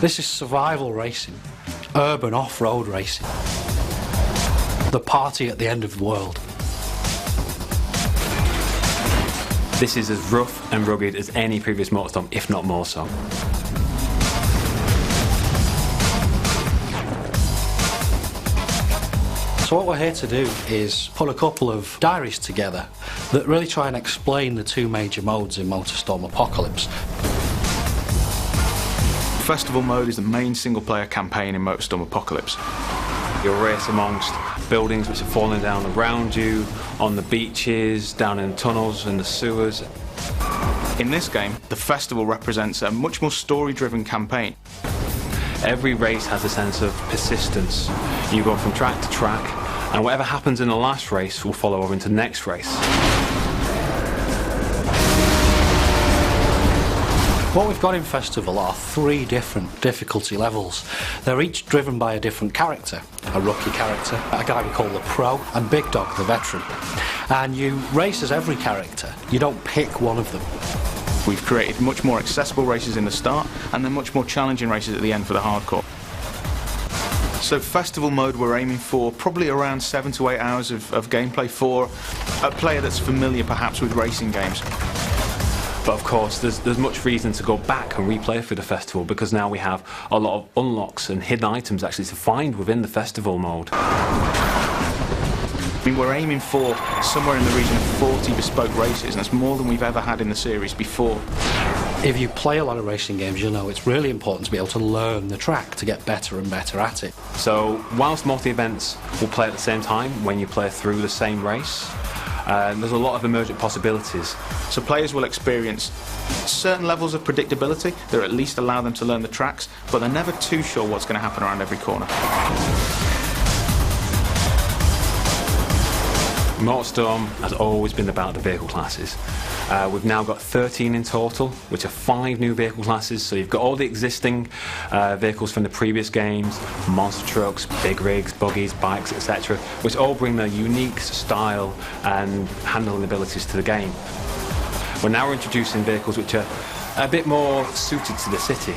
This is survival racing, urban off-road racing, the party at the end of the world. This is as rough and rugged as any previous Motorstorm, if not more so. So what we're here to do is put a couple of diaries together that really try and explain the two major modes in Motorstorm Apocalypse. Festival mode is the main single-player campaign in Motorstorm Apocalypse. You'll race amongst buildings which are falling down around you, on the beaches, down in tunnels, in the sewers. In this game, the festival represents a much more story-driven campaign. Every race has a sense of persistence. You go from track to track, and whatever happens in the last race will follow over into the next race. What we've got in Festival are 3 different difficulty levels. They're each driven by a different character. A rookie character, a guy we call the Pro, and Big Dog, the veteran. And you race as every character. You don't pick one of them. We've created much more accessible races in the start, and then much more challenging races at the end for the hardcore. So Festival mode, we're aiming for probably around 7 to 8 hours of gameplay for a player that's familiar perhaps with racing games. But of course, there's much reason to go back and replay through the festival, because now we have a lot of unlocks and hidden items actually to find within the festival mode. I mean, we're aiming for somewhere in the region of 40 bespoke races, and that's more than we've ever had in the series before. If you play a lot of racing games, you'll know it's really important to be able to learn the track to get better and better at it. So whilst multi-events will play at the same time when you play through the same race, there's a lot of emergent possibilities. So players will experience certain levels of predictability that at least allow them to learn the tracks, but they're never too sure what's going to happen around every corner. Motorstorm has always been about the vehicle classes. We've now got 13 in total, which are 5 new vehicle classes. So you've got all the existing vehicles from the previous games, monster trucks, big rigs, buggies, bikes, etc., which all bring their unique style and handling abilities to the game. We're now introducing vehicles which are a bit more suited to the city.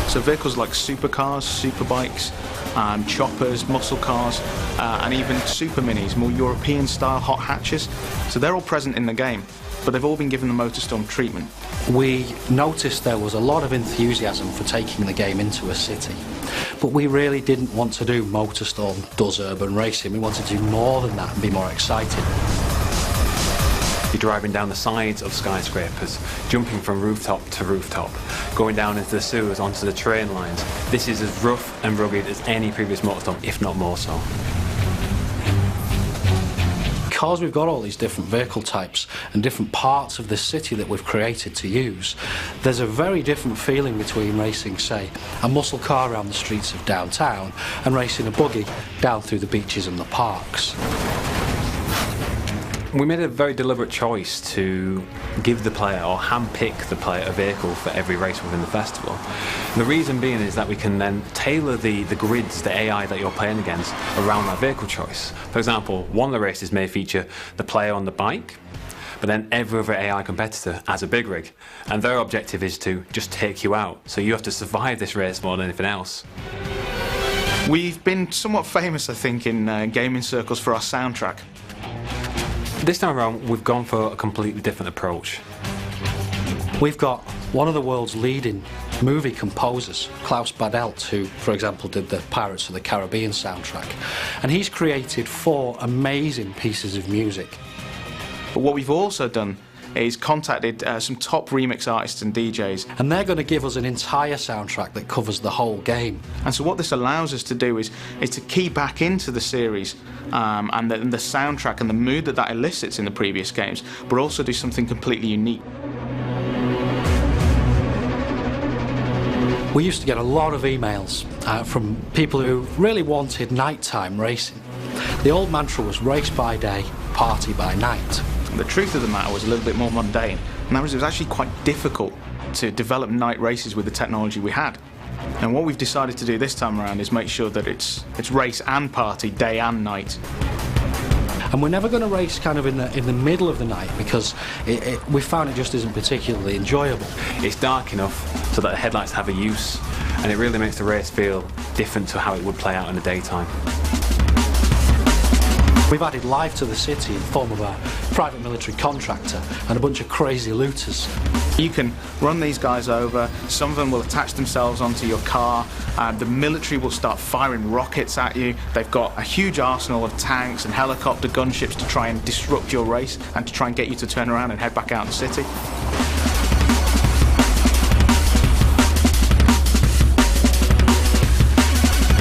So vehicles like supercars, superbikes, choppers, muscle cars, and even super minis, more European style hot hatches. So they're all present in the game, but they've all been given the Motorstorm treatment. We noticed there was a lot of enthusiasm for taking the game into a city, but we really didn't want to do Motorstorm does urban racing. We wanted to do more than that and be more excited. You're driving down the sides of skyscrapers, jumping from rooftop to rooftop, going down into the sewers, onto the train lines. This is as rough and rugged as any previous Motorstorm, if not more so. Because we've got all these different vehicle types and different parts of the city that we've created to use, there's a very different feeling between racing, say, a muscle car around the streets of downtown and racing a buggy down through the beaches and the parks. We made a very deliberate choice to give the player, or hand-pick the player, a vehicle for every race within the festival. The reason being is that we can then tailor the grids, the AI that you're playing against, around that vehicle choice. For example, one of the races may feature the player on the bike, but then every other AI competitor has a big rig, and their objective is to just take you out. So you have to survive this race more than anything else. We've been somewhat famous, I think, in gaming circles for our soundtrack. This time around, we've gone for a completely different approach. We've got one of the world's leading movie composers, Klaus Badelt, who, for example, did the Pirates of the Caribbean soundtrack, and he's created 4 amazing pieces of music. But what we've also done is contacted some top remix artists and DJs. And they're going to give us an entire soundtrack that covers the whole game. And so what this allows us to do is to key back into the series and the soundtrack and the mood that elicits in the previous games, but also do something completely unique. We used to get a lot of emails from people who really wanted nighttime racing. The old mantra was race by day, party by night. The truth of the matter was a little bit more mundane, and that was it was actually quite difficult to develop night races with the technology we had. And what we've decided to do this time around is make sure that it's race and party, day and night. And we're never going to race kind of in the middle of the night, because we found it just isn't particularly enjoyable. It's dark enough so that the headlights have a use, and it really makes the race feel different to how it would play out in the daytime. We've added life to the city in the form of a private military contractor and a bunch of crazy looters. You can run these guys over, some of them will attach themselves onto your car, and the military will start firing rockets at you. They've got a huge arsenal of tanks and helicopter gunships to try and disrupt your race and to try and get you to turn around and head back out in the city.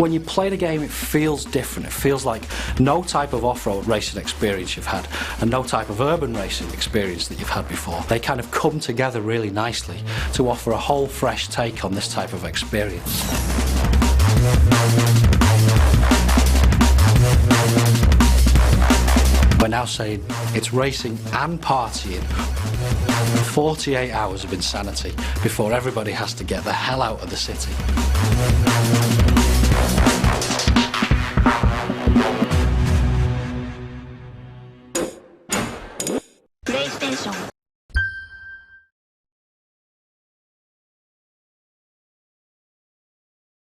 When you play the game, it feels different. It feels like no type of off-road racing experience you've had and no type of urban racing experience that you've had before. They kind of come together really nicely to offer a whole fresh take on this type of experience. We're now saying it's racing and partying. 48 hours of insanity before everybody has to get the hell out of the city. PlayStation